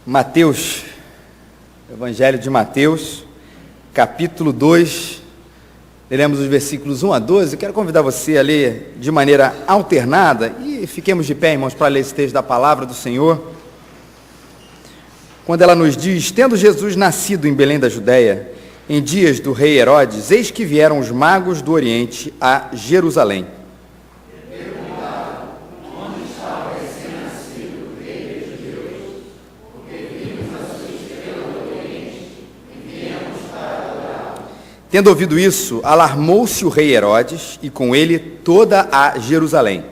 Mateus, Evangelho de Mateus, capítulo 2, leremos os versículos 1 a 12. Eu quero convidar você a ler de maneira alternada e fiquemos de pé, irmãos, para ler esse texto da palavra do Senhor. Quando ela nos diz: tendo Jesus nascido em Belém da Judéia, em dias do rei Herodes, eis que vieram os magos do Oriente a Jerusalém. Tendo ouvido isso, alarmou-se o rei Herodes e com ele toda a Jerusalém.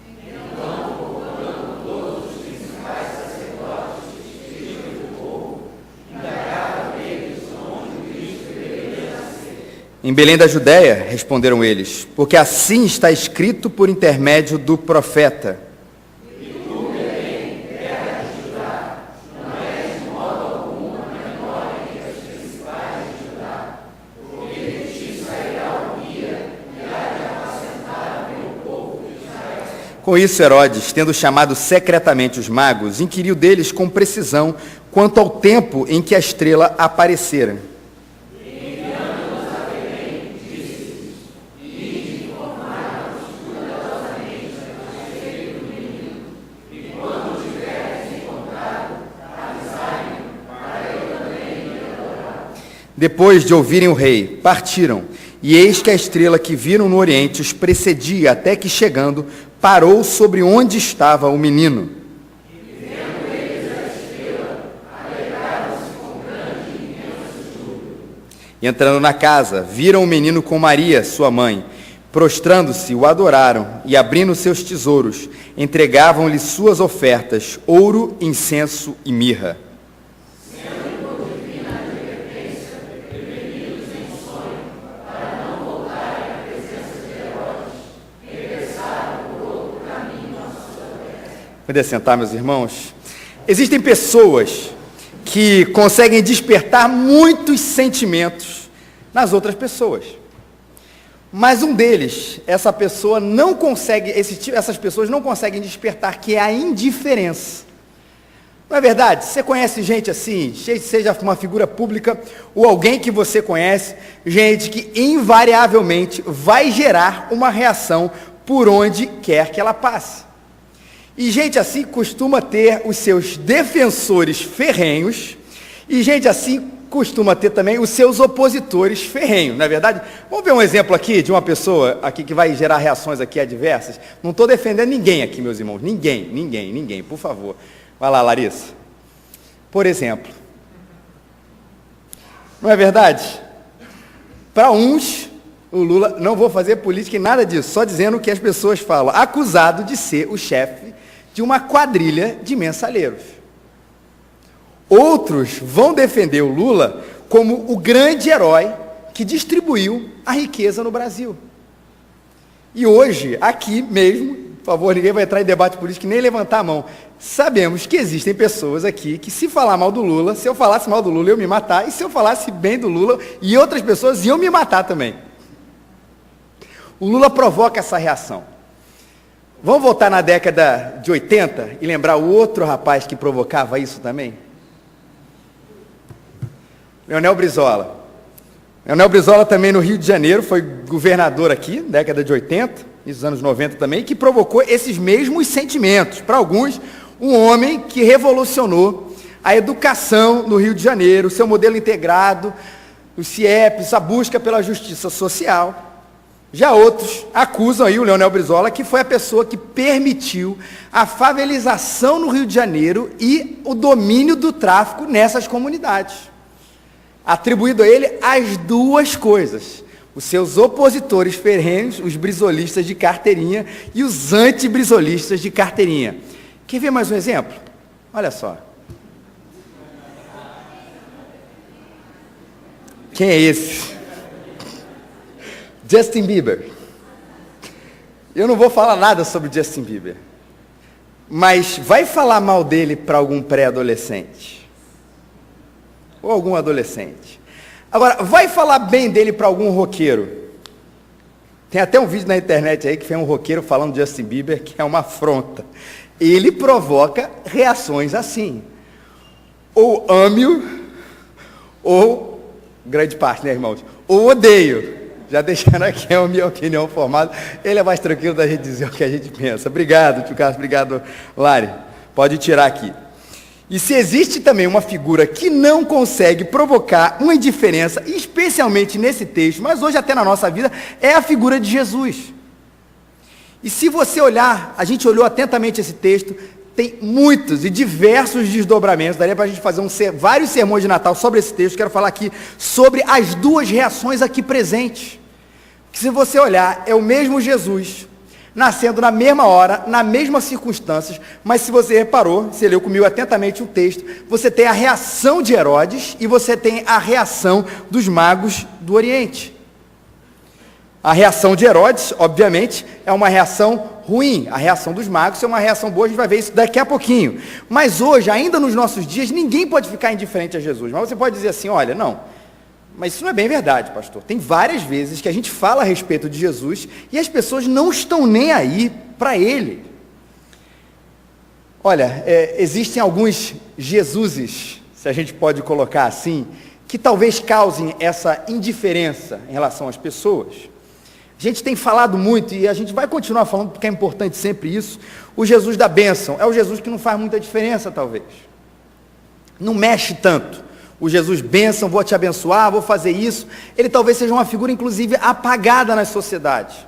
Então, convocando todos os principais sacerdotes e escribas do povo, indagavam eles onde Cristo deveria nascer. Em Belém da Judéia, responderam eles, porque assim está escrito por intermédio do profeta. Com isso, Herodes, tendo chamado secretamente os magos, inquiriu deles com precisão quanto ao tempo em que a estrela aparecera. Enviando-os a Belém, disse-lhes: ide informar-nos cuidadosamente a respeito do menino, e quando tiverdes encontrado, avisai-me, para eu também me adorar. Depois de ouvirem o rei, partiram, e eis que a estrela que viram no oriente os precedia, até que, chegando, parou sobre onde estava o menino. E vendo eles a estrela, alegraram-se com grande e imenso júbilo. E entrando na casa, viram o menino com Maria, sua mãe. Prostrando-se, o adoraram, e abrindo seus tesouros, entregavam-lhe suas ofertas, ouro, incenso e mirra. Pode sentar, meus irmãos. Existem pessoas que conseguem despertar muitos sentimentos nas outras pessoas. Mas um deles, essas pessoas não conseguem despertar, que é a indiferença. Não é verdade? Você conhece gente assim, seja uma figura pública ou alguém que você conhece, gente que invariavelmente vai gerar uma reação por onde quer que ela passe. E gente assim costuma ter os seus defensores ferrenhos, e gente assim costuma ter também os seus opositores ferrenhos, não é verdade? Vamos ver um exemplo aqui de uma pessoa aqui que vai gerar reações aqui adversas. Não estou defendendo ninguém aqui, meus irmãos, ninguém, por favor. Vai lá, Larissa. Por exemplo, não é verdade? Para uns, o Lula, não vou fazer política em nada disso, só dizendo o que as pessoas falam, acusado de ser o chefe de uma quadrilha de mensaleiros. Outros vão defender o Lula como o grande herói que distribuiu a riqueza no Brasil. E hoje, aqui mesmo, por favor, ninguém vai entrar em debate político nem levantar a mão, sabemos que existem pessoas aqui que, se falar mal do Lula, se eu falasse mal do Lula, eu ia me matar, e se eu falasse bem do Lula, e outras pessoas iam me matar também. O Lula provoca essa reação. Vamos voltar na década de 80 e lembrar o outro rapaz que provocava isso também? Leonel Brizola. Leonel Brizola também no Rio de Janeiro, foi governador aqui, década de 80, e dos anos 90 também, que provocou esses mesmos sentimentos. Para alguns, um homem que revolucionou a educação no Rio de Janeiro, o seu modelo integrado, os CIEPs, a busca pela justiça social. Já outros acusam aí o Leonel Brizola, que foi a pessoa que permitiu a favelização no Rio de Janeiro e o domínio do tráfico nessas comunidades. Atribuído a ele as duas coisas: os seus opositores ferrenhos, os brizolistas de carteirinha, e os anti-brizolistas de carteirinha. Quer ver mais um exemplo? Olha só. Quem é esse? Justin Bieber. Eu não vou falar nada sobre Justin Bieber, mas vai falar mal dele para algum pré-adolescente ou algum adolescente. Agora, vai falar bem dele para algum roqueiro. Tem até um vídeo na internet aí que foi um roqueiro falando de Justin Bieber, que é uma afronta. Ele provoca reações assim. ou ame-o, ou, grande parte, né, irmãos, ou odeio. Já deixando aqui a minha opinião formada, ele é mais tranquilo da gente dizer o que a gente pensa. Obrigado, tio Carlos, obrigado, Lari. Pode tirar aqui. E se existe também uma figura que não consegue provocar uma indiferença, especialmente nesse texto, mas hoje até na nossa vida, é a figura de Jesus. E se você olhar, a gente olhou atentamente esse texto, tem muitos e diversos desdobramentos, daria para a gente fazer vários sermões de Natal sobre esse texto. Quero falar aqui sobre as duas reações aqui presentes. Que se você olhar, é o mesmo Jesus, nascendo na mesma hora, nas mesmas circunstâncias, mas se você reparou, você leu comigo atentamente o texto, você tem a reação de Herodes e você tem a reação dos magos do Oriente. A reação de Herodes, obviamente, é uma reação ruim. A reação dos magos é uma reação boa, a gente vai ver isso daqui a pouquinho. Mas hoje, ainda nos nossos dias, ninguém pode ficar indiferente a Jesus. Mas você pode dizer assim, olha, não, mas isso não é bem verdade, pastor. Tem várias vezes que a gente fala a respeito de Jesus e as pessoas não estão nem aí para ele. Olha, existem alguns Jesuses, se a gente pode colocar assim, que talvez causem essa indiferença em relação às pessoas. A gente tem falado muito, e a gente vai continuar falando, porque é importante sempre isso, o Jesus da bênção. É o Jesus que não faz muita diferença, talvez. Não mexe tanto. O Jesus bênção, vou te abençoar, vou fazer isso. Ele talvez seja uma figura, inclusive, apagada na sociedade.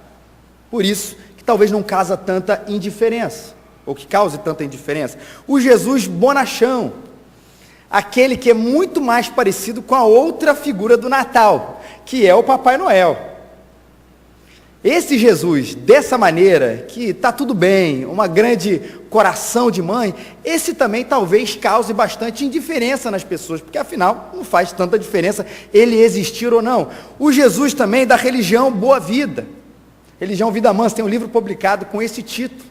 Por isso, que talvez não causa tanta indiferença, ou que cause tanta indiferença. O Jesus bonachão, aquele que é muito mais parecido com a outra figura do Natal, que é o Papai Noel. Esse Jesus, dessa maneira, que está tudo bem, uma grande coração de mãe, esse também talvez cause bastante indiferença nas pessoas, porque afinal não faz tanta diferença ele existir ou não. O Jesus também da religião Boa Vida, religião Vida Mansa, tem um livro publicado com esse título,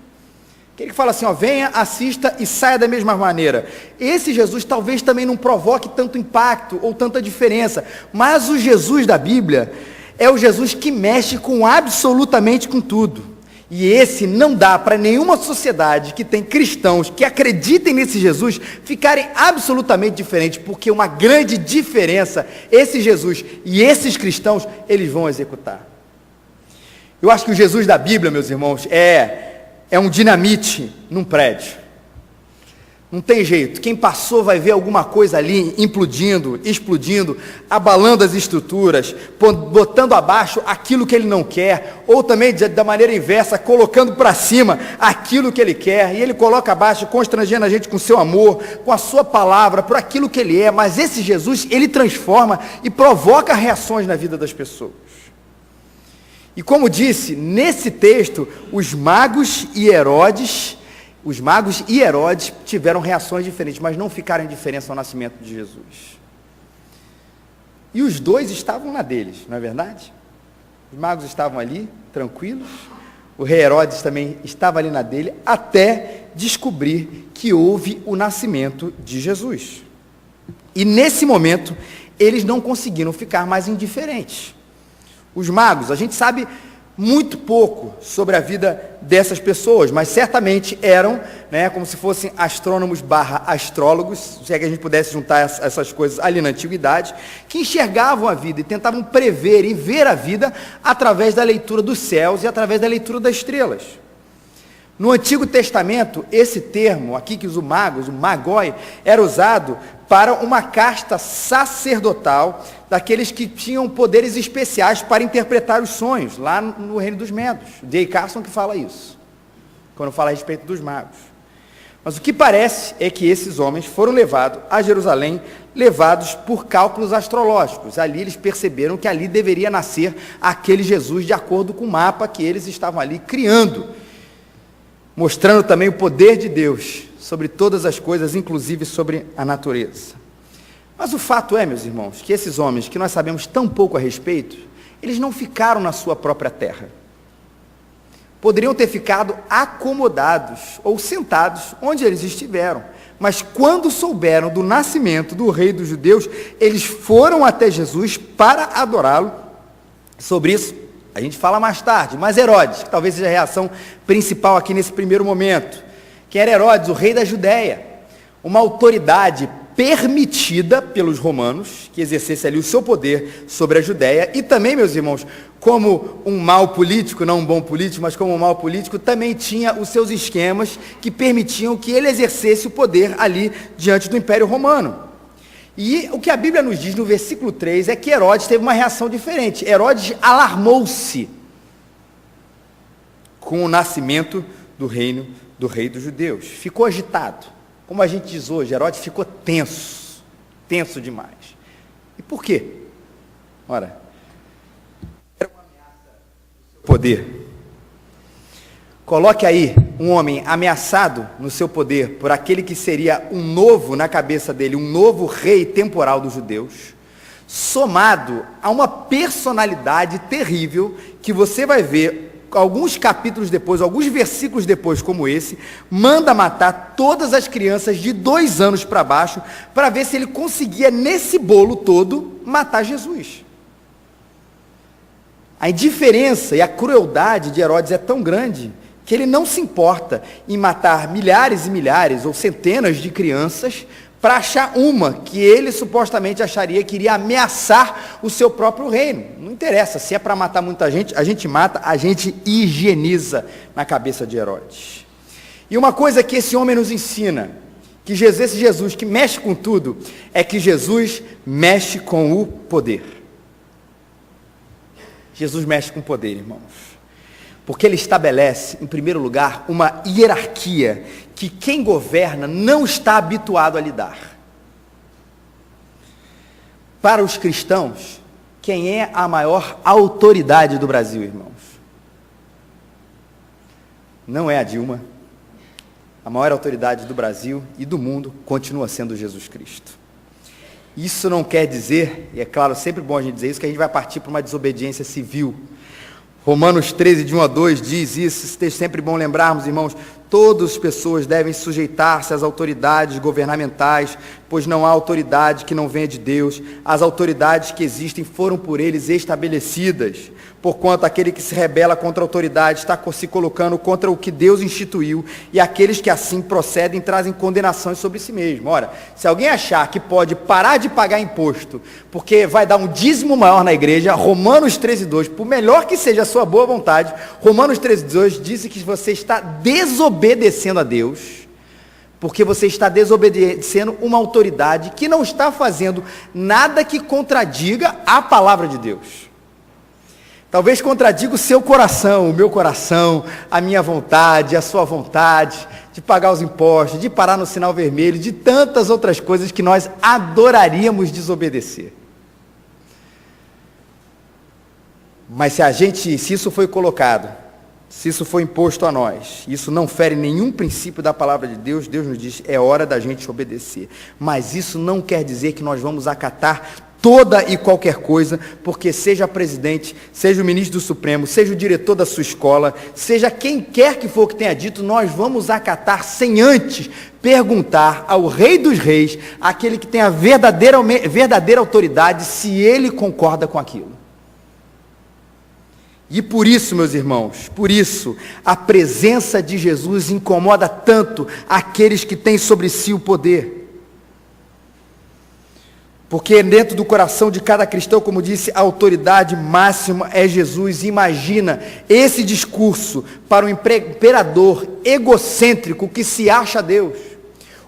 que ele fala assim, ó, venha, assista e saia da mesma maneira. Esse Jesus talvez também não provoque tanto impacto ou tanta diferença, mas o Jesus da Bíblia é o Jesus que mexe com absolutamente com tudo. E esse não dá para nenhuma sociedade que tem cristãos que acreditem nesse Jesus ficarem absolutamente diferentes, porque uma grande diferença, esse Jesus e esses cristãos, eles vão executar. Eu acho que o Jesus da Bíblia, meus irmãos, é um dinamite num prédio. Não tem jeito, quem passou vai ver alguma coisa ali implodindo, explodindo, abalando as estruturas, botando abaixo aquilo que ele não quer, ou também da maneira inversa, colocando para cima aquilo que ele quer, e ele coloca abaixo, constrangendo a gente com seu amor, com a sua palavra, por aquilo que ele é, mas esse Jesus, ele transforma e provoca reações na vida das pessoas. E como disse, nesse texto, os magos e Herodes tiveram reações diferentes, mas não ficaram indiferentes ao nascimento de Jesus. E os dois estavam na deles, não é verdade? Os magos estavam ali, tranquilos, o rei Herodes também estava ali na dele, até descobrir que houve o nascimento de Jesus. E nesse momento, eles não conseguiram ficar mais indiferentes. Os magos, a gente sabe muito pouco sobre a vida dessas pessoas, mas certamente eram, como se fossem astrônomos / astrólogos, se é que a gente pudesse juntar essas coisas ali na antiguidade, que enxergavam a vida e tentavam prever e ver a vida através da leitura dos céus e através da leitura das estrelas. No Antigo Testamento, esse termo aqui que os magos, o magoi, era usado para uma casta sacerdotal daqueles que tinham poderes especiais para interpretar os sonhos, lá no reino dos Medos. J. Carson que fala isso, quando fala a respeito dos magos. Mas o que parece é que esses homens foram levados a Jerusalém, levados por cálculos astrológicos. Ali eles perceberam que ali deveria nascer aquele Jesus de acordo com o mapa que eles estavam ali criando, mostrando também o poder de Deus sobre todas as coisas, inclusive sobre a natureza. Mas o fato é, meus irmãos, que esses homens, que nós sabemos tão pouco a respeito, eles não ficaram na sua própria terra. Poderiam ter ficado acomodados ou sentados onde eles estiveram, mas quando souberam do nascimento do rei dos judeus, eles foram até Jesus para adorá-lo. Sobre isso a gente fala mais tarde, mas Herodes, que talvez seja a reação principal aqui nesse primeiro momento, que era Herodes, o rei da Judéia, uma autoridade permitida pelos romanos, que exercesse ali o seu poder sobre a Judéia, e também, meus irmãos, como um mau político, não um bom político, mas como um mau político, também tinha os seus esquemas que permitiam que ele exercesse o poder ali diante do Império Romano. E o que a Bíblia nos diz no versículo 3 é que Herodes teve uma reação diferente. Herodes alarmou-se com o nascimento do reino do rei dos judeus. Ficou agitado. Como a gente diz hoje, Herodes ficou tenso. Tenso demais. E por quê? Ora, era uma ameaça do seu poder. Coloque aí um homem ameaçado no seu poder por aquele que seria um novo na cabeça dele, um novo rei temporal dos judeus, somado a uma personalidade terrível que você vai ver alguns capítulos depois, alguns versículos depois como esse, manda matar todas as crianças de 2 anos para baixo, para ver se ele conseguia nesse bolo todo matar Jesus. A indiferença e a crueldade de Herodes é tão grande que ele não se importa em matar milhares e milhares ou centenas de crianças para achar uma que ele supostamente acharia que iria ameaçar o seu próprio reino. Não interessa, se é para matar muita gente, a gente mata, a gente higieniza na cabeça de Herodes. E uma coisa que esse homem nos ensina, que esse Jesus que mexe com tudo, é que Jesus mexe com o poder. Jesus mexe com o poder, irmãos. Porque ele estabelece, em primeiro lugar, uma hierarquia que quem governa não está habituado a lidar. Para os cristãos, quem é a maior autoridade do Brasil, irmãos? Não é a Dilma. A maior autoridade do Brasil e do mundo continua sendo Jesus Cristo. Isso não quer dizer, e é claro, sempre bom a gente dizer isso, que a gente vai partir para uma desobediência civil. Romanos 13, de 1 a 2, diz isso, é sempre bom lembrarmos, irmãos, todas as pessoas devem sujeitar-se às autoridades governamentais, pois não há autoridade que não venha de Deus. As autoridades que existem foram por eles estabelecidas, porquanto aquele que se rebela contra a autoridade está se colocando contra o que Deus instituiu, e aqueles que assim procedem trazem condenações sobre si mesmo. Ora, se alguém achar que pode parar de pagar imposto, porque vai dar um dízimo maior na igreja, Romanos 13, 2, por melhor que seja a sua boa vontade, Romanos 13, 2 diz que você está desobedecendo a Deus, porque você está desobedecendo uma autoridade que não está fazendo nada que contradiga a palavra de Deus. Talvez contradiga o seu coração, o meu coração, a minha vontade, a sua vontade, de pagar os impostos, de parar no sinal vermelho, de tantas outras coisas que nós adoraríamos desobedecer. Mas se isso foi colocado, se isso foi imposto a nós, isso não fere nenhum princípio da palavra de Deus, Deus nos diz, é hora da gente obedecer. Mas isso não quer dizer que nós vamos acatar toda e qualquer coisa, porque seja presidente, seja o ministro do Supremo, seja o diretor da sua escola, seja quem quer que for que tenha dito, nós vamos acatar sem antes perguntar ao Rei dos Reis, aquele que tem a verdadeira autoridade, se ele concorda com aquilo. E por isso, meus irmãos, por isso, a presença de Jesus incomoda tanto aqueles que têm sobre si o poder. Porque dentro do coração de cada cristão, como disse, a autoridade máxima é Jesus. Imagina esse discurso para um imperador egocêntrico que se acha Deus,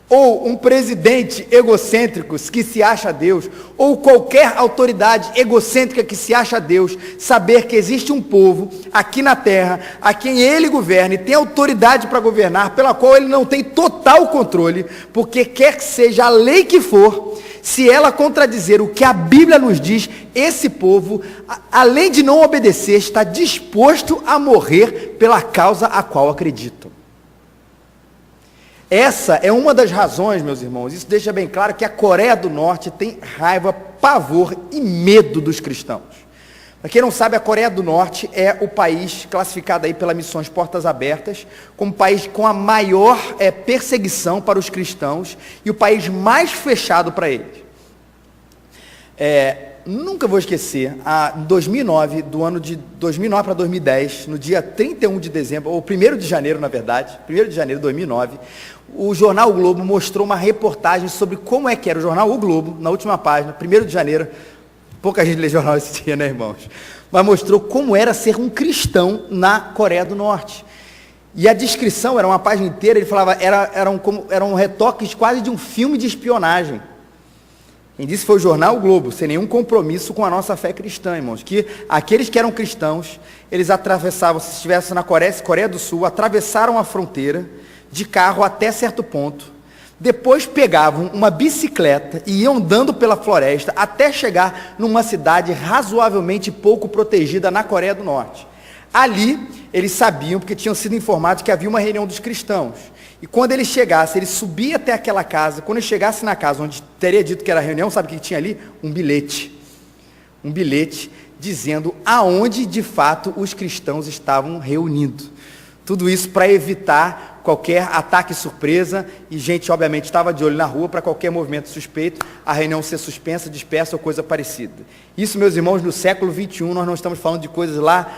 ou um presidente egocêntrico que se acha Deus, ou qualquer autoridade egocêntrica que se acha Deus, saber que existe um povo aqui na terra, a quem ele governa e tem autoridade para governar, pela qual ele não tem total controle, porque quer que seja a lei que for, se ela contradizer o que a Bíblia nos diz, esse povo, além de não obedecer, está disposto a morrer pela causa a qual acreditam. Essa é uma das razões, meus irmãos, isso deixa bem claro que a Coreia do Norte tem raiva, pavor e medo dos cristãos. Para quem não sabe, a Coreia do Norte é o país classificado aí pela Missões Portas Abertas como o país com a maior perseguição para os cristãos e o país mais fechado para eles. Nunca vou esquecer, em 2009, do ano de 2009 para 2010, no dia 31 de dezembro, ou 1º de janeiro, na verdade, 1º de janeiro de 2009, o jornal O Globo mostrou uma reportagem sobre como é que era o jornal O Globo, na última página, 1º de janeiro, pouca gente lê jornal esse dia, né, irmãos? Mas mostrou como era ser um cristão na Coreia do Norte. E a descrição, era uma página inteira, ele falava, eram retoques quase de um filme de espionagem. Quem disse foi o jornal O Globo, sem nenhum compromisso com a nossa fé cristã, irmãos, que aqueles que eram cristãos, eles atravessavam, se estivessem na Coreia do Sul, atravessaram a fronteira de carro até certo ponto, depois pegavam uma bicicleta e iam andando pela floresta até chegar numa cidade razoavelmente pouco protegida na Coreia do Norte. Ali, eles sabiam, porque tinham sido informados que havia uma reunião dos cristãos. E quando ele chegasse, ele subia até aquela casa. Quando ele chegasse na casa onde teria dito que era a reunião, sabe o que tinha ali? Um bilhete. Um bilhete dizendo aonde, de fato, os cristãos estavam reunindo. Tudo isso para evitar qualquer ataque surpresa, e gente, obviamente, estava de olho na rua para qualquer movimento suspeito, a reunião ser suspensa, dispersa ou coisa parecida. Isso, meus irmãos, no século XXI, nós não estamos falando de coisas lá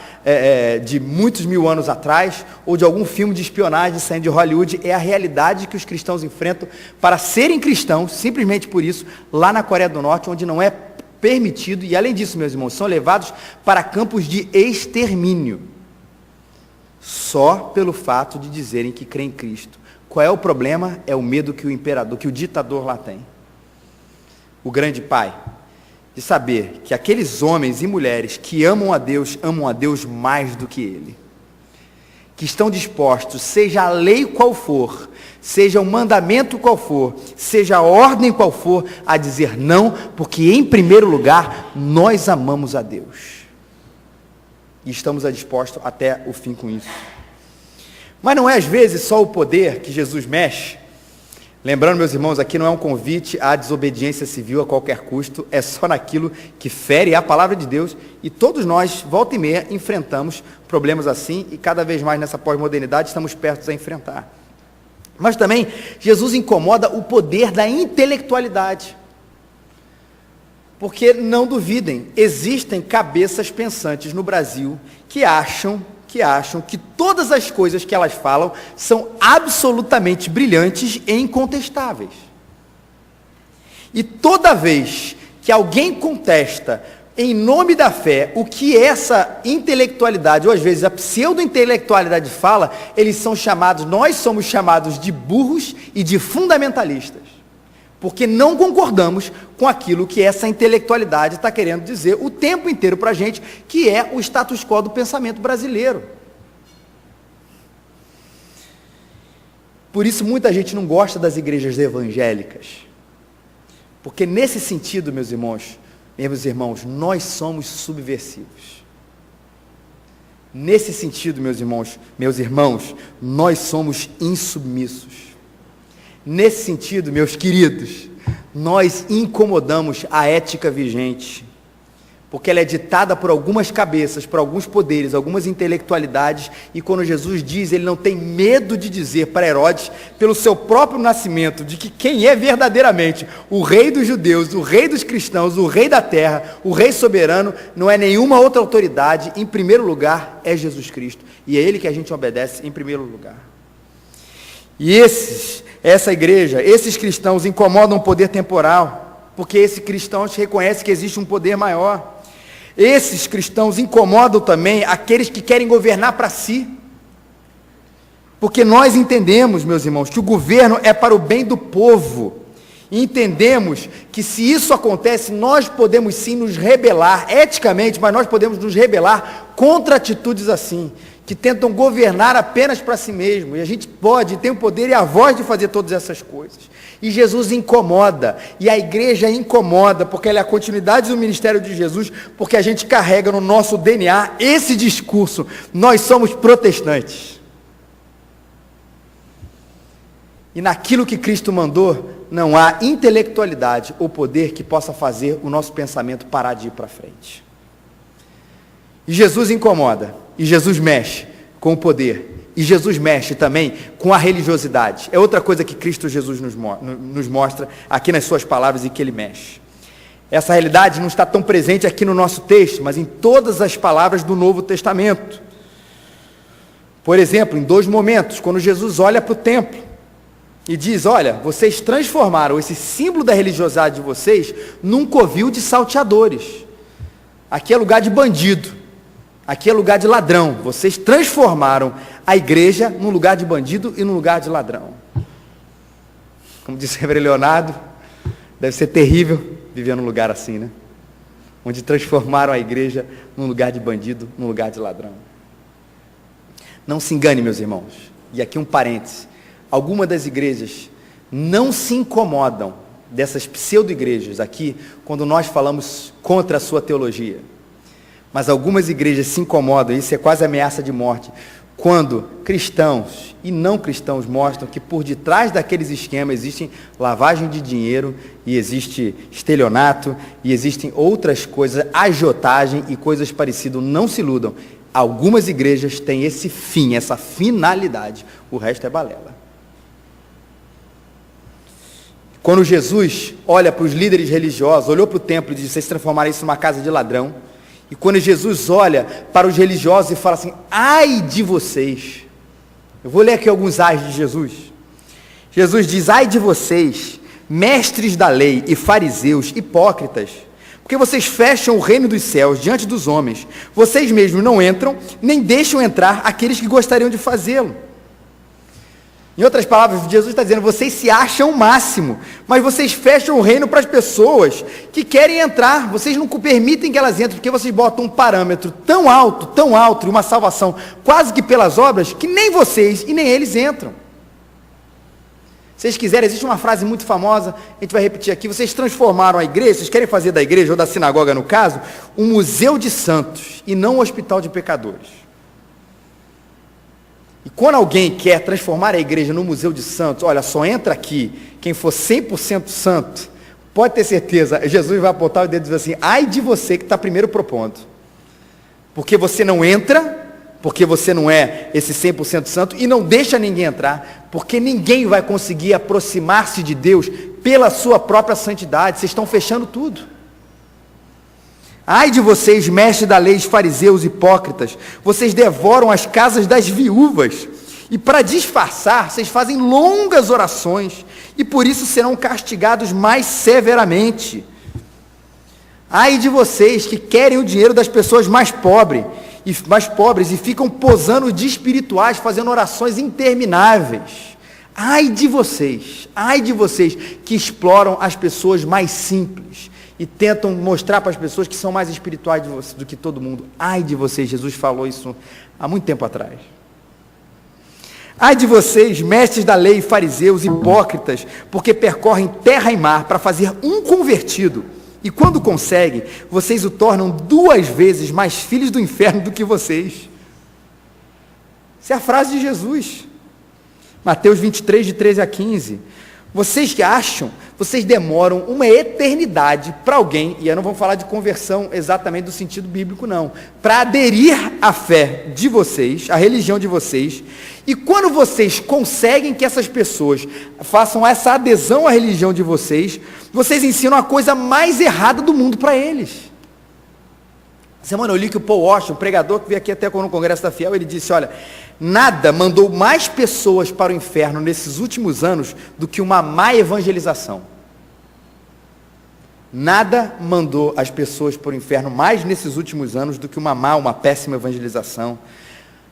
de muitos mil anos atrás, ou de algum filme de espionagem saindo de Hollywood, é a realidade que os cristãos enfrentam para serem cristãos, simplesmente por isso, lá na Coreia do Norte, onde não é permitido, e além disso, meus irmãos, são levados para campos de extermínio. Só pelo fato de dizerem que creem em Cristo. Qual é o problema? É o medo que o imperador, que o ditador lá tem. O grande pai, de saber que aqueles homens e mulheres que amam a Deus mais do que ele. Que estão dispostos, seja a lei qual for, seja o mandamento qual for, seja a ordem qual for, a dizer não, porque em primeiro lugar, nós amamos a Deus. E estamos dispostos até o fim com isso. Mas não é às vezes só o poder que Jesus mexe. Lembrando, meus irmãos, aqui não é um convite à desobediência civil a qualquer custo, é só naquilo que fere a palavra de Deus, e todos nós, volta e meia, enfrentamos problemas assim, e cada vez mais nessa pós-modernidade estamos perto a enfrentar. Mas também, Jesus incomoda o poder da intelectualidade. Porque, não duvidem, existem cabeças pensantes no Brasil que acham que todas as coisas que elas falam são absolutamente brilhantes e incontestáveis. E toda vez que alguém contesta, em nome da fé, o que essa intelectualidade, ou às vezes a pseudo-intelectualidade fala, nós somos chamados de burros e de fundamentalistas. Porque não concordamos com aquilo que essa intelectualidade está querendo dizer o tempo inteiro para a gente, que é o status quo do pensamento brasileiro. Por isso muita gente não gosta das igrejas evangélicas. Porque nesse sentido, meus irmãos, nós somos subversivos. Nesse sentido, meus irmãos, nós somos insubmissos. Nesse sentido, meus queridos, nós incomodamos a ética vigente, porque ela é ditada por algumas cabeças, por alguns poderes, algumas intelectualidades, e quando Jesus diz, ele não tem medo de dizer para Herodes, pelo seu próprio nascimento, de que quem é verdadeiramente o rei dos judeus, o rei dos cristãos, o rei da terra, o rei soberano, não é nenhuma outra autoridade, em primeiro lugar é Jesus Cristo, e é ele que a gente obedece em primeiro lugar. E essa igreja, esses cristãos incomodam o poder temporal, porque esses cristãos reconhecem que existe um poder maior. Esses cristãos incomodam também aqueles que querem governar para si, porque nós entendemos, meus irmãos, que o governo é para o bem do povo, e entendemos que se isso acontece, nós podemos sim nos rebelar, eticamente, mas nós podemos nos rebelar contra atitudes assim, que tentam governar apenas para si mesmo, e a gente tem o poder e a voz de fazer todas essas coisas, e Jesus incomoda, e a igreja incomoda, porque ela é a continuidade do ministério de Jesus, porque a gente carrega no nosso DNA esse discurso, nós somos protestantes, e naquilo que Cristo mandou, não há intelectualidade ou poder que possa fazer o nosso pensamento parar de ir para frente. E Jesus incomoda, e Jesus mexe com o poder, e Jesus mexe também com a religiosidade. É outra coisa que Cristo Jesus nos mostra aqui nas suas palavras e que ele mexe. Essa realidade não está tão presente aqui no nosso texto, mas em todas as palavras do Novo Testamento. Por exemplo, em 2 momentos, quando Jesus olha para o templo e diz: olha, vocês transformaram esse símbolo da religiosidade de vocês num covil de salteadores. Aqui é lugar de bandido, aqui é lugar de ladrão. Vocês transformaram a igreja num lugar de bandido e num lugar de ladrão. Como disse o reverendo Leonardo, deve ser terrível viver num lugar assim, né? Onde transformaram a igreja num lugar de bandido, num lugar de ladrão. Não se engane, meus irmãos, e aqui um parêntese, algumas das igrejas não se incomodam dessas pseudo-igrejas aqui, quando nós falamos contra a sua teologia, mas algumas igrejas se incomodam, isso é quase ameaça de morte, quando cristãos e não cristãos mostram que por detrás daqueles esquemas existem lavagem de dinheiro, e existe estelionato, e existem outras coisas, agiotagem e coisas parecidas. Não se iludam, algumas igrejas têm esse fim, essa finalidade, o resto é balela. Quando Jesus olha para os líderes religiosos, olhou para o templo e disse: vocês transformaram isso numa casa de ladrão. E quando Jesus olha para os religiosos e fala assim: ai de vocês. Eu vou ler aqui alguns ais de Jesus. Jesus diz: ai de vocês, mestres da lei e fariseus, hipócritas, porque vocês fecham o reino dos céus diante dos homens. Vocês mesmos não entram, nem deixam entrar aqueles que gostariam de fazê-lo. Em outras palavras, Jesus está dizendo: vocês se acham o máximo, mas vocês fecham o reino para as pessoas que querem entrar. Vocês não permitem que elas entrem, porque vocês botam um parâmetro tão alto, e uma salvação quase que pelas obras, que nem vocês e nem eles entram. Se vocês quiserem, existe uma frase muito famosa, a gente vai repetir aqui: vocês transformaram a igreja, vocês querem fazer da igreja, ou da sinagoga no caso, um museu de santos, e não um hospital de pecadores. E quando alguém quer transformar a igreja num museu de santos, olha, só entra aqui quem for 100% santo, pode ter certeza, Jesus vai apontar o dedo e dizer assim: ai de você que está primeiro propondo, porque você não entra, porque você não é esse 100% santo, e não deixa ninguém entrar, porque ninguém vai conseguir aproximar-se de Deus pela sua própria santidade. Vocês estão fechando tudo. Ai de vocês, mestres da lei, fariseus hipócritas, vocês devoram as casas das viúvas, e para disfarçar, vocês fazem longas orações, e por isso serão castigados mais severamente. Ai de vocês que querem o dinheiro das pessoas mais pobres e ficam posando de espirituais, fazendo orações intermináveis. Ai de vocês que exploram as pessoas mais simples e tentam mostrar para as pessoas que são mais espirituais do que todo mundo. Ai de vocês, Jesus falou isso há muito tempo atrás. Ai de vocês, mestres da lei, fariseus, hipócritas, porque percorrem terra e mar para fazer um convertido, e quando conseguem, vocês o tornam 2 vezes mais filhos do inferno do que vocês. Essa é a frase de Jesus. Mateus 23, de 13 a 15. Vocês que acham, vocês demoram uma eternidade para alguém, e eu não vou falar de conversão exatamente do sentido bíblico não, para aderir à fé de vocês, à religião de vocês, e quando vocês conseguem que essas pessoas façam essa adesão à religião de vocês, vocês ensinam a coisa mais errada do mundo para eles. Semana eu li que o Paul Washer, um pregador que veio aqui até no Congresso da Fiel, ele disse: olha, nada mandou mais pessoas para o inferno nesses últimos anos do que uma má evangelização. Nada mandou as pessoas para o inferno mais nesses últimos anos do que uma péssima evangelização.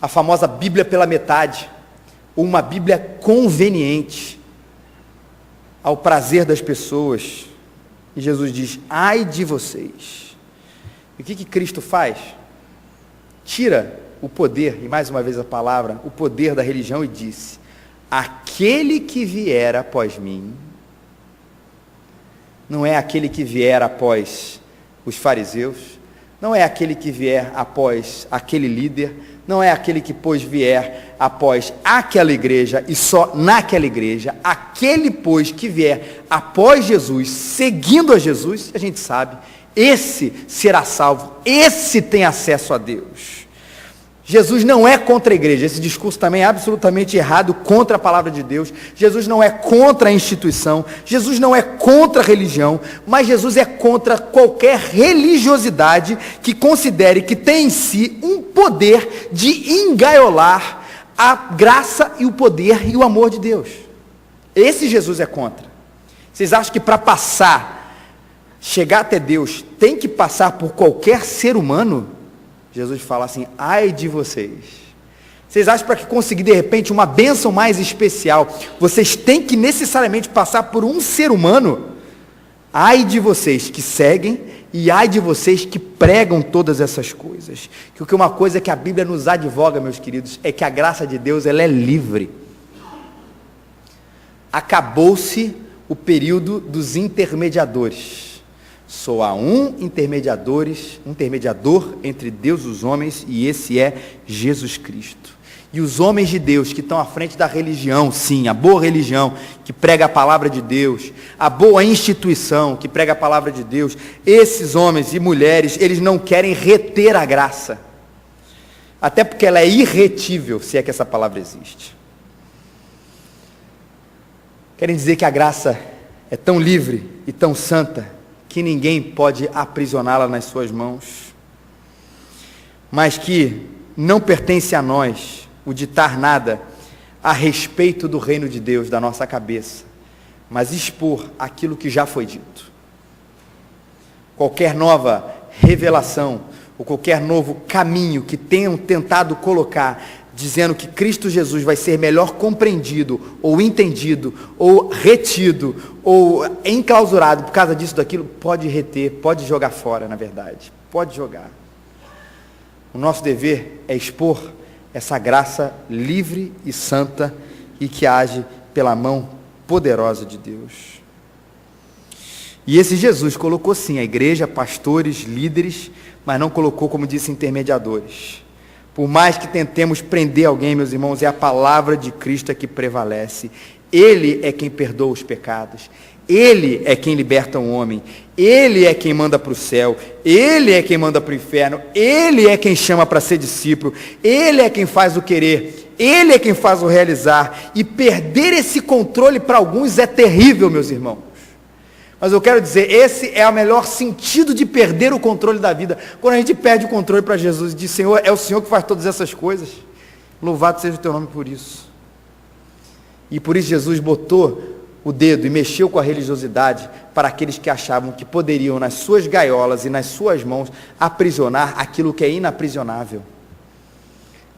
A famosa Bíblia pela metade, ou uma Bíblia conveniente ao prazer das pessoas. E Jesus diz: ai de vocês. E o que Cristo faz? Tira o poder, e mais uma vez a palavra, o poder da religião, e disse: aquele que vier após mim, não é aquele que vier após os fariseus, não é aquele que vier após aquele líder, não é aquele que pois vier após aquela igreja e só naquela igreja, aquele pois que vier após Jesus, seguindo a Jesus, a gente sabe, esse será salvo, esse tem acesso a Deus. Jesus não é contra a igreja, esse discurso também é absolutamente errado, contra a palavra de Deus. Jesus não é contra a instituição, Jesus não é contra a religião, mas Jesus é contra qualquer religiosidade que considere que tem em si um poder de engaiolar a graça e o poder e o amor de Deus. Esse Jesus é contra. Vocês acham que para chegar até Deus, tem que passar por qualquer ser humano? Jesus fala assim, ai de vocês. Vocês acham que para conseguir de repente uma bênção mais especial, vocês têm que necessariamente passar por um ser humano? Ai de vocês que seguem e ai de vocês que pregam todas essas coisas. Porque uma coisa que a Bíblia nos advoga, meus queridos, é que a graça de Deus ela é livre. Acabou-se o período dos intermediadores. Só há um intermediador entre Deus e os homens, e esse é Jesus Cristo. E os homens de Deus que estão à frente da religião, sim, a boa religião, que prega a palavra de Deus, a boa instituição, que prega a palavra de Deus, esses homens e mulheres, eles não querem reter a graça. Até porque ela é irretível, se é que essa palavra existe. Querem dizer que a graça é tão livre e tão santa, que ninguém pode aprisioná-la nas suas mãos, mas que não pertence a nós o ditar nada a respeito do reino de Deus da nossa cabeça, mas expor aquilo que já foi dito. Qualquer nova revelação, ou qualquer novo caminho que tenham tentado colocar, dizendo que Cristo Jesus vai ser melhor compreendido, ou entendido, ou retido, ou enclausurado por causa disso, daquilo, pode reter, pode jogar fora, na verdade, pode jogar. O nosso dever é expor essa graça livre e santa e que age pela mão poderosa de Deus. E esse Jesus colocou sim a igreja, pastores, líderes, mas não colocou, como disse, intermediadores. Por mais que tentemos prender alguém, meus irmãos, é a palavra de Cristo que prevalece. Ele é quem perdoa os pecados. Ele é quem liberta o homem. Ele é quem manda para o céu. Ele é quem manda para o inferno. Ele é quem chama para ser discípulo. Ele é quem faz o querer. Ele é quem faz o realizar. E perder esse controle para alguns é terrível, meus irmãos. Mas eu quero dizer, esse é o melhor sentido de perder o controle da vida. Quando a gente perde o controle para Jesus e diz, Senhor, é o Senhor que faz todas essas coisas. Louvado seja o teu nome por isso. E por isso Jesus botou o dedo e mexeu com a religiosidade para aqueles que achavam que poderiam, nas suas gaiolas e nas suas mãos, aprisionar aquilo que é inaprisionável.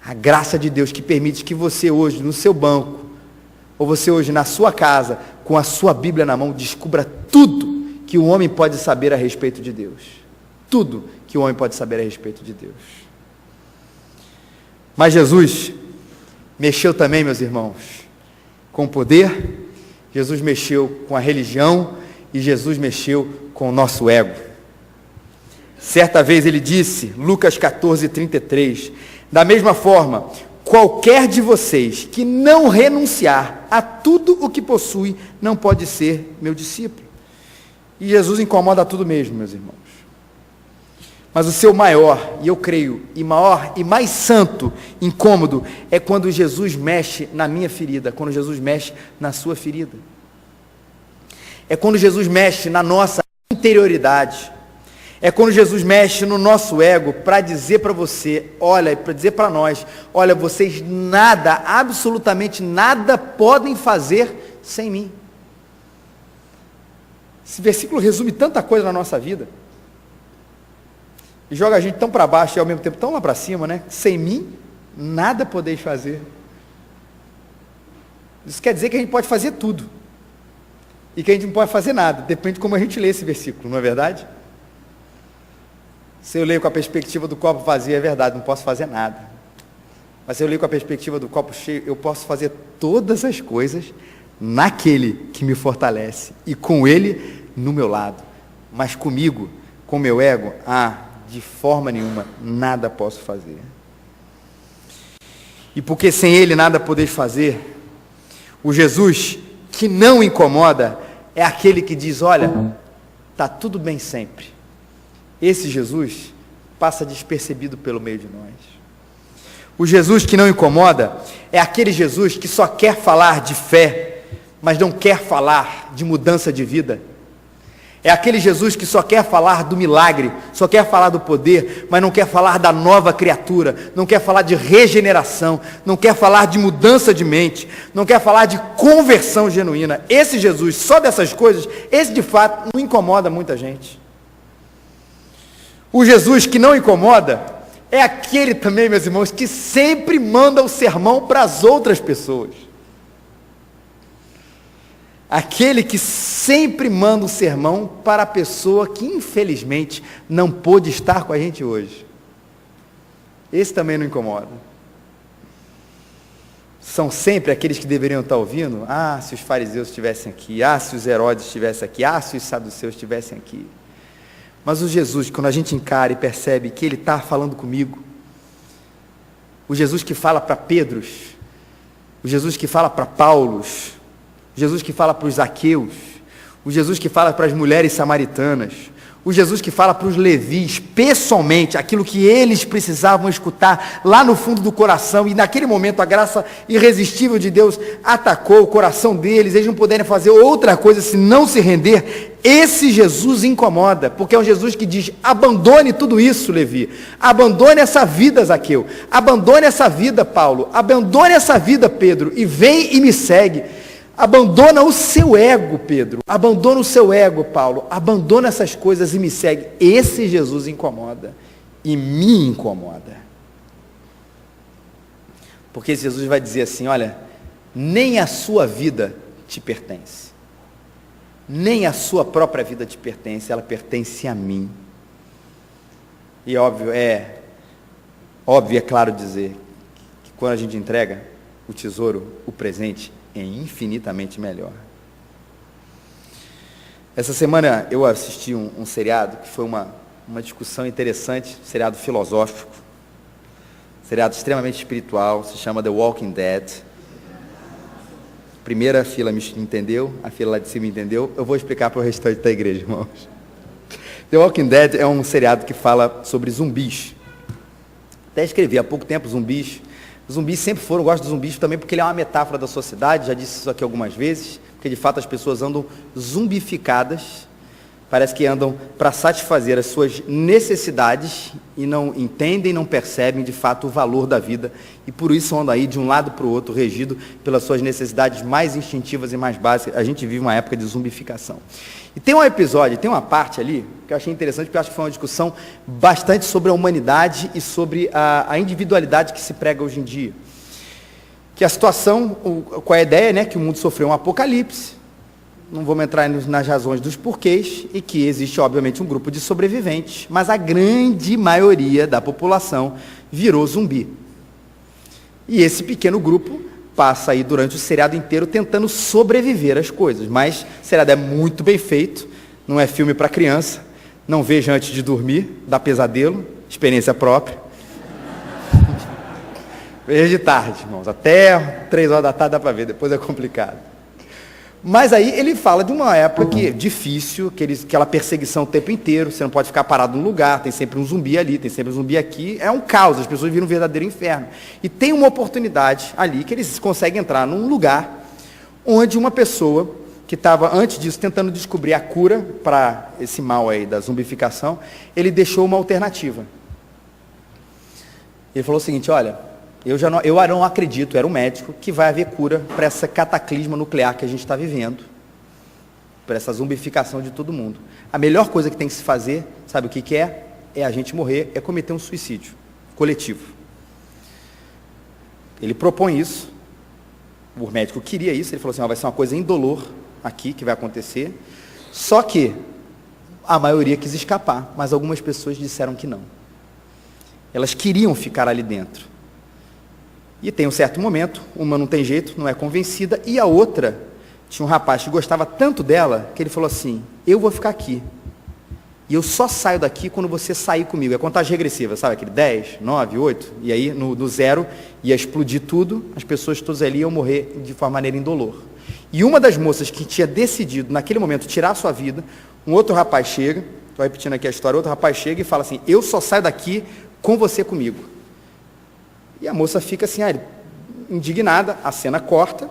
A graça de Deus que permite que você hoje, no seu banco, ou você hoje na sua casa, com a sua Bíblia na mão, descubra tudo que o homem pode saber a respeito de Deus. Tudo que o homem pode saber a respeito de Deus. Mas Jesus mexeu também, meus irmãos, com o poder, Jesus mexeu com a religião e Jesus mexeu com o nosso ego. Certa vez ele disse, Lucas 14:33, da mesma forma, qualquer de vocês que não renunciar a tudo o que possui, não pode ser meu discípulo. E Jesus incomoda tudo mesmo, meus irmãos. Mas o seu maior, e eu creio, e maior e mais santo incômodo, é quando Jesus mexe na minha ferida, quando Jesus mexe na sua ferida. É quando Jesus mexe na nossa interioridade. É quando Jesus mexe no nosso ego para dizer para você, olha, para dizer para nós, olha, vocês nada, absolutamente nada podem fazer sem mim. Esse versículo resume tanta coisa na nossa vida. E joga a gente tão para baixo e ao mesmo tempo tão lá para cima, né? Sem mim, nada podeis fazer. Isso quer dizer que a gente pode fazer tudo. E que a gente não pode fazer nada. Depende de como a gente lê esse versículo, não é verdade? Se eu leio com a perspectiva do copo vazio, é verdade, não posso fazer nada. Mas se eu leio com a perspectiva do copo cheio, eu posso fazer todas as coisas naquele que me fortalece. E com ele no meu lado. Mas comigo, com meu ego, de forma nenhuma, nada posso fazer. E porque sem ele nada podeis fazer, o Jesus que não incomoda é aquele que diz, olha, está tudo bem sempre. Esse Jesus passa despercebido pelo meio de nós. O Jesus que não incomoda é aquele Jesus que só quer falar de fé, mas não quer falar de mudança de vida. É aquele Jesus que só quer falar do milagre, só quer falar do poder, mas não quer falar da nova criatura, não quer falar de regeneração, não quer falar de mudança de mente, não quer falar de conversão genuína. Esse Jesus, só dessas coisas, esse de fato não incomoda muita gente. O Jesus que não incomoda é aquele também, meus irmãos, que sempre manda o sermão para as outras pessoas. Aquele que sempre manda o sermão para a pessoa que infelizmente não pôde estar com a gente hoje. Esse também não incomoda. São sempre aqueles que deveriam estar ouvindo. Ah, se os fariseus estivessem aqui. Ah, se os Herodes estivessem aqui. Ah, se os saduceus estivessem aqui. Mas o Jesus, quando a gente encara e percebe que Ele está falando comigo, o Jesus que fala para Pedros, o Jesus que fala para Paulos, o Jesus que fala para os Zaqueus, o Jesus que fala para as mulheres samaritanas, o Jesus que fala para os levis, pessoalmente, aquilo que eles precisavam escutar lá no fundo do coração, e naquele momento a graça irresistível de Deus atacou o coração deles, eles não puderem fazer outra coisa senão se render. Esse Jesus incomoda, porque é um Jesus que diz: abandone tudo isso, Levi, abandone essa vida, Zaqueu, abandone essa vida, Paulo, abandone essa vida, Pedro, e vem e me segue. Abandona o seu ego, Pedro, abandona o seu ego, Paulo, abandona essas coisas e me segue. Esse Jesus incomoda e me incomoda, porque esse Jesus vai dizer assim: olha, nem a sua vida te pertence, nem a sua própria vida te pertence, ela pertence a mim. E óbvio, é claro dizer que quando a gente entrega o tesouro, o presente, é infinitamente melhor. Essa semana eu assisti um seriado que foi uma discussão interessante, um seriado filosófico, um seriado extremamente espiritual, se chama The Walking Dead. Primeira fila me entendeu, a fila lá de cima entendeu, eu vou explicar para o restante da igreja, irmãos. The Walking Dead é um seriado que fala sobre zumbis. Até escrevi há pouco tempo zumbis. Os zumbis sempre foram, eu gosto dos zumbis também porque ele é uma metáfora da sociedade, já disse isso aqui algumas vezes, porque de fato as pessoas andam zumbificadas, parece que andam para satisfazer as suas necessidades e não entendem, não percebem de fato o valor da vida, e por isso andam aí de um lado para o outro, regido pelas suas necessidades mais instintivas e mais básicas. A gente vive uma época de zumbificação. E tem um episódio, tem uma parte ali, que eu achei interessante, porque eu acho que foi uma discussão bastante sobre a humanidade e sobre a individualidade que se prega hoje em dia. Que a situação, qual é a ideia, né? Que o mundo sofreu um apocalipse, não vamos entrar nas razões dos porquês, e que existe, obviamente, um grupo de sobreviventes, mas a grande maioria da população virou zumbi. E esse pequeno grupo passa aí durante o seriado inteiro tentando sobreviver às coisas, mas o seriado é muito bem feito, não é filme para criança, não veja antes de dormir, dá pesadelo, experiência própria. Veja de tarde, irmãos, até 3 horas da tarde dá para ver, depois é complicado. Mas aí ele fala de uma época que é difícil, aquela perseguição o tempo inteiro, você não pode ficar parado num lugar, tem sempre um zumbi ali, tem sempre um zumbi aqui, é um caos, as pessoas viram um verdadeiro inferno. E tem uma oportunidade ali, que eles conseguem entrar num lugar, onde uma pessoa que estava antes disso tentando descobrir a cura para esse mal aí da zumbificação, ele deixou uma alternativa. Ele falou o seguinte: olha, eu não acredito, era um médico, que vai haver cura para essa cataclisma nuclear que a gente está vivendo, para essa zumbificação de todo mundo. A melhor coisa que tem que se fazer, sabe o que é? É a gente morrer, é cometer um suicídio coletivo. Ele propõe isso, o médico queria isso, ele falou assim: vai ser uma coisa indolor aqui que vai acontecer, só que a maioria quis escapar, mas algumas pessoas disseram que não. Elas queriam ficar ali dentro. E tem um certo momento, uma não tem jeito, não é convencida, e a outra, tinha um rapaz que gostava tanto dela, que ele falou assim: eu vou ficar aqui, e eu só saio daqui quando você sair comigo. É contagem regressiva, sabe, aquele 10, 9, 8, e aí no 0 ia explodir tudo, as pessoas todas ali iam morrer de maneira indolor. E uma das moças que tinha decidido, naquele momento, tirar a sua vida, um outro rapaz chega, estou repetindo aqui a história, outro rapaz chega e fala assim: eu só saio daqui com você comigo. E a moça fica assim, indignada, a cena corta,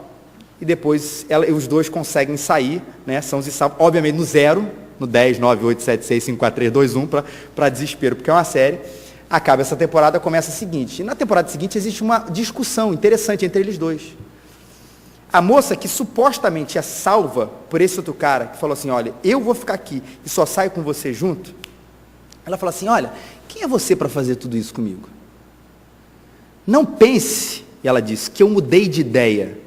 e depois os dois conseguem sair, né, sãos e salvos, obviamente no 0, no 10, 9, 8, 7, 6, 5, 4, 3, 2, 1, para desespero, porque é uma série. Acaba essa temporada, começa a seguinte. E na temporada seguinte existe uma discussão interessante entre eles dois. A moça que supostamente é salva por esse outro cara, que falou assim, olha, eu vou ficar aqui e só saio com você junto, ela fala assim, olha, quem é você para fazer tudo isso comigo? Não pense, ela disse, que eu mudei de ideia,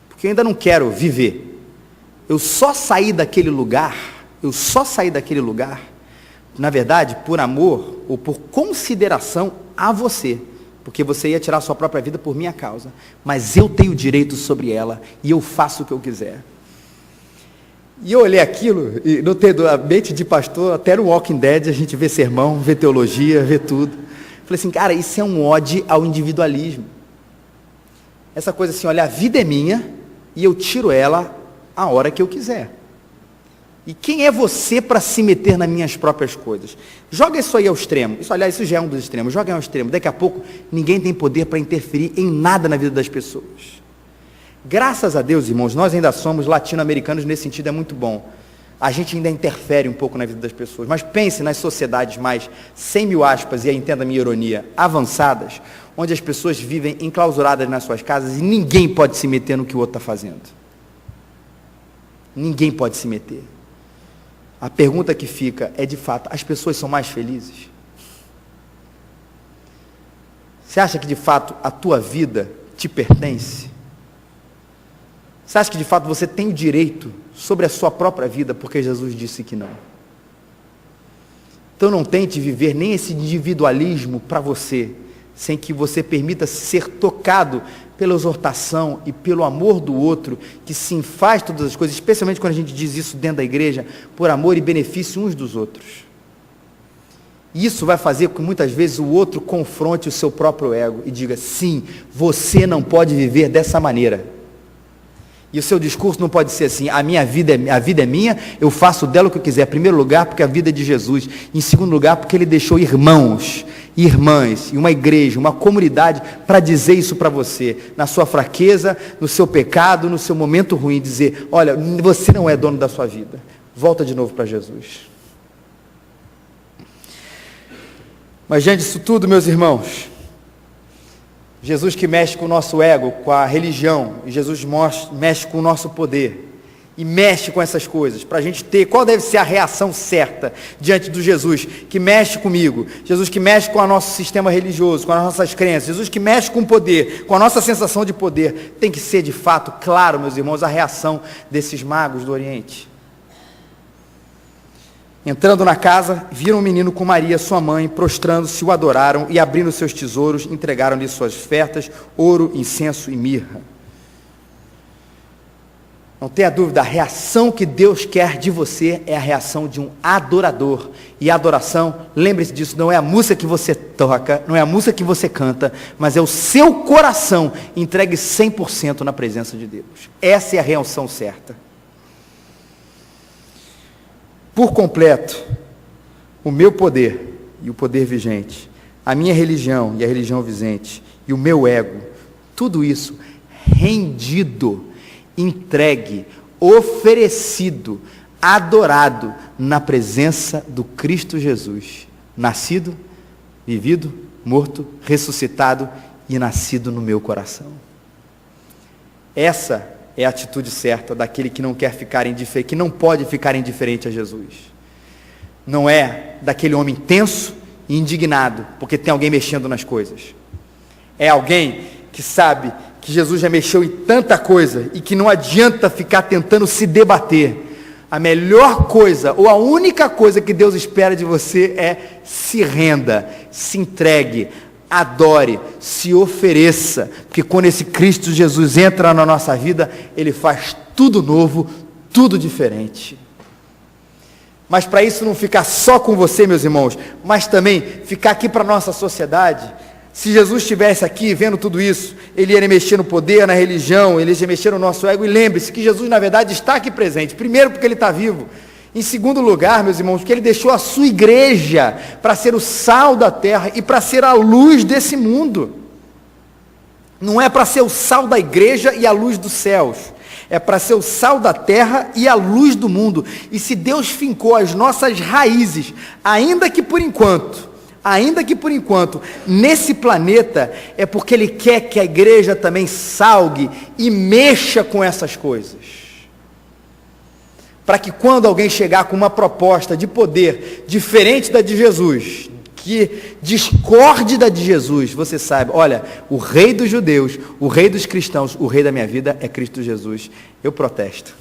porque eu ainda não quero viver. Eu só saí daquele lugar, na verdade, por amor ou por consideração a você, porque você ia tirar a sua própria vida por minha causa, mas eu tenho direito sobre ela e eu faço o que eu quiser. E eu olhei aquilo, e no mente de pastor, até no Walking Dead a gente vê sermão, vê teologia, vê tudo. Falei assim, cara, isso é um ode ao individualismo. Essa coisa assim, olha, a vida é minha e eu tiro ela a hora que eu quiser. E quem é você para se meter nas minhas próprias coisas? Joga isso aí ao extremo. Isso já é um dos extremos. Joga ao extremo. Daqui a pouco, ninguém tem poder para interferir em nada na vida das pessoas. Graças a Deus, irmãos, nós ainda somos latino-americanos, nesse sentido é muito bom. A gente ainda interfere um pouco na vida das pessoas. Mas pense nas sociedades mais, 100 mil aspas, e aí entenda a minha ironia, avançadas, onde as pessoas vivem enclausuradas nas suas casas e ninguém pode se meter no que o outro está fazendo. Ninguém pode se meter. A pergunta que fica é, de fato, as pessoas são mais felizes? Você acha que, de fato, a tua vida te pertence? Você acha que, de fato, você tem o direito sobre a sua própria vida, porque Jesus disse que não? Então não tente viver nem esse individualismo para você, sem que você permita ser tocado pela exortação e pelo amor do outro, que sim faz todas as coisas, especialmente quando a gente diz isso dentro da igreja, por amor e benefício uns dos outros. Isso vai fazer com que muitas vezes o outro confronte o seu próprio ego e diga, sim, você não pode viver dessa maneira. E o seu discurso não pode ser assim, a vida é minha, eu faço dela o que eu quiser. Em primeiro lugar, porque a vida é de Jesus. Em segundo lugar, porque ele deixou irmãos, irmãs, e uma igreja, uma comunidade, para dizer isso para você. Na sua fraqueza, no seu pecado, no seu momento ruim, dizer, olha, você não é dono da sua vida. Volta de novo para Jesus. Mas diante disso tudo, meus irmãos, Jesus que mexe com o nosso ego, com a religião, e Jesus mexe com o nosso poder, e mexe com essas coisas, para a gente ter, qual deve ser a reação certa diante do Jesus que mexe comigo, Jesus que mexe com o nosso sistema religioso, com as nossas crenças, Jesus que mexe com o poder, com a nossa sensação de poder, tem que ser de fato, claro, meus irmãos, a reação desses magos do Oriente. Entrando na casa, viram um menino com Maria, sua mãe, prostrando-se, o adoraram e abrindo seus tesouros, entregaram-lhe suas ofertas, ouro, incenso e mirra. Não tenha dúvida, a reação que Deus quer de você é a reação de um adorador. E a adoração, lembre-se disso, não é a música que você toca, não é a música que você canta, mas é o seu coração entregue 100% na presença de Deus. Essa é a reação certa. Por completo, o meu poder e o poder vigente, a minha religião e a religião vigente, e o meu ego, tudo isso rendido, entregue, oferecido, adorado na presença do Cristo Jesus, nascido, vivido, morto, ressuscitado e nascido no meu coração. Essa é a atitude certa daquele que não quer ficar indiferente, que não pode ficar indiferente a Jesus. Não é daquele homem tenso e indignado, porque tem alguém mexendo nas coisas. É alguém que sabe que Jesus já mexeu em tanta coisa e que não adianta ficar tentando se debater. A melhor coisa, ou a única coisa que Deus espera de você é se renda, se entregue, adore, se ofereça, porque quando esse Cristo Jesus entra na nossa vida, Ele faz tudo novo, tudo diferente. Mas para isso não ficar só com você, meus irmãos, mas também ficar aqui para a nossa sociedade. Se Jesus estivesse aqui vendo tudo isso, Ele ia mexer no poder, na religião, Ele ia mexer no nosso ego, e lembre-se que Jesus na verdade está aqui presente, primeiro porque Ele está vivo, Em segundo lugar, meus irmãos, que ele deixou a sua igreja para ser o sal da terra e para ser a luz desse mundo. Não é para ser o sal da igreja e a luz dos céus. É para ser o sal da terra e a luz do mundo. E se Deus fincou as nossas raízes, ainda que por enquanto, nesse planeta, é porque Ele quer que a igreja também salgue e mexa com essas coisas. Para que quando alguém chegar com uma proposta de poder diferente da de Jesus, que discorde da de Jesus, você saiba, olha, o rei dos judeus, o rei dos cristãos, o rei da minha vida é Cristo Jesus. Eu protesto.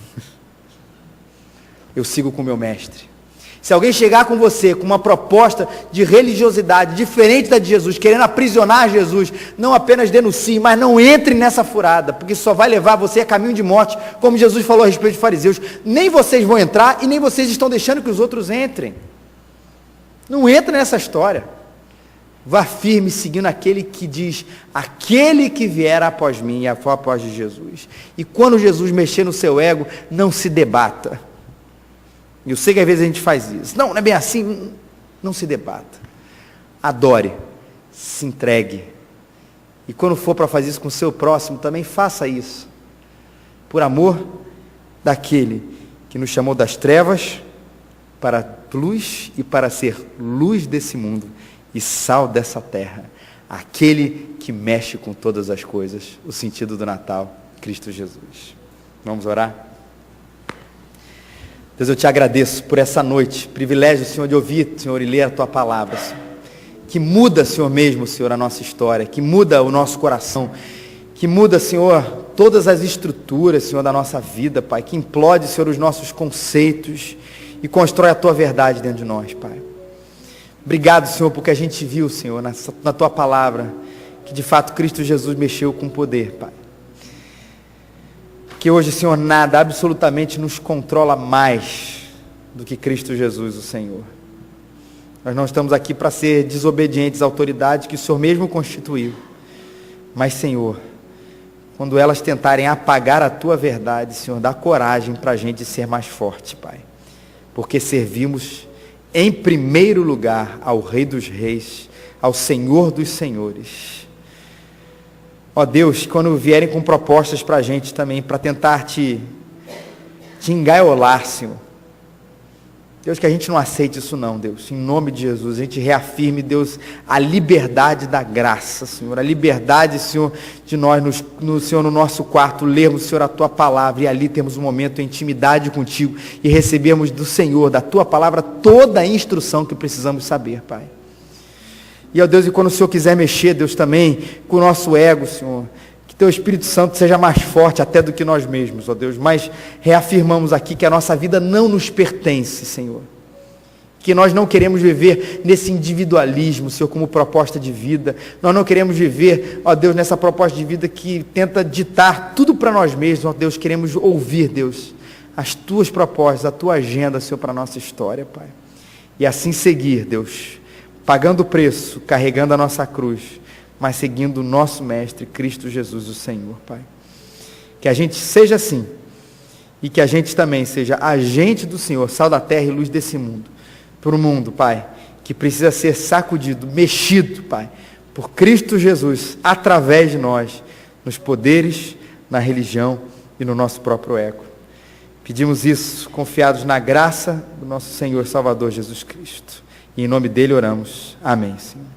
Eu sigo com o meu mestre. Se alguém chegar com você com uma proposta de religiosidade diferente da de Jesus, querendo aprisionar Jesus, não apenas denuncie, mas não entre nessa furada, porque isso só vai levar você a caminho de morte, como Jesus falou a respeito de fariseus. Nem vocês vão entrar e nem vocês estão deixando que os outros entrem. Não entra nessa história. Vá firme seguindo aquele que diz, aquele que vier após mim, e for após de Jesus. E quando Jesus mexer no seu ego, não se debata. Eu sei que às vezes a gente faz isso. Não é bem assim. Não se debata. Adore. Se entregue. E quando for para fazer isso com o seu próximo, também faça isso. Por amor daquele que nos chamou das trevas para a luz e para ser luz desse mundo e sal dessa terra. Aquele que mexe com todas as coisas. O sentido do Natal, Cristo Jesus. Vamos orar? Deus, eu te agradeço por essa noite, privilégio, Senhor, de ouvir, Senhor, e ler a Tua palavra, Senhor, que muda, Senhor, mesmo, Senhor, a nossa história, que muda o nosso coração, que muda, Senhor, todas as estruturas, Senhor, da nossa vida, Pai, que implode, Senhor, os nossos conceitos e constrói a Tua verdade dentro de nós, Pai. Obrigado, Senhor, porque a gente viu, Senhor, na Tua palavra, que de fato Cristo Jesus mexeu com poder, Pai. Que hoje, Senhor, nada absolutamente nos controla mais do que Cristo Jesus, o Senhor. Nós não estamos aqui para ser desobedientes à autoridade que o Senhor mesmo constituiu. Mas, Senhor, quando elas tentarem apagar a Tua verdade, Senhor, dá coragem para a gente ser mais forte, Pai. Porque servimos, em primeiro lugar, ao Rei dos Reis, ao Senhor dos Senhores. Ó Deus, quando vierem com propostas para a gente também, para tentar te engaiolar, Senhor. Deus, que a gente não aceite isso não, Deus. Em nome de Jesus, a gente reafirme, Deus, a liberdade da graça, Senhor. A liberdade, Senhor, de nós, Senhor, no nosso quarto, lermos, Senhor, a Tua palavra. E ali temos um momento de intimidade contigo. E recebermos do Senhor, da Tua palavra, toda a instrução que precisamos saber, Pai. E, ó Deus, e quando o Senhor quiser mexer, Deus, também com o nosso ego, Senhor, que Teu Espírito Santo seja mais forte até do que nós mesmos, ó Deus, mas reafirmamos aqui que a nossa vida não nos pertence, Senhor, que nós não queremos viver nesse individualismo, Senhor, como proposta de vida, nós não queremos viver, ó Deus, nessa proposta de vida que tenta ditar tudo para nós mesmos, ó Deus, queremos ouvir, Deus, as Tuas propostas, a Tua agenda, Senhor, para a nossa história, Pai, e assim seguir, Deus, pagando o preço, carregando a nossa cruz, mas seguindo o nosso Mestre, Cristo Jesus, o Senhor, Pai. Que a gente seja assim, e que a gente também seja agente do Senhor, sal da terra e luz desse mundo, para o mundo, Pai, que precisa ser sacudido, mexido, Pai, por Cristo Jesus, através de nós, nos poderes, na religião e no nosso próprio ego. Pedimos isso, confiados na graça do nosso Senhor Salvador Jesus Cristo. E em nome dele oramos. Amém, Senhor.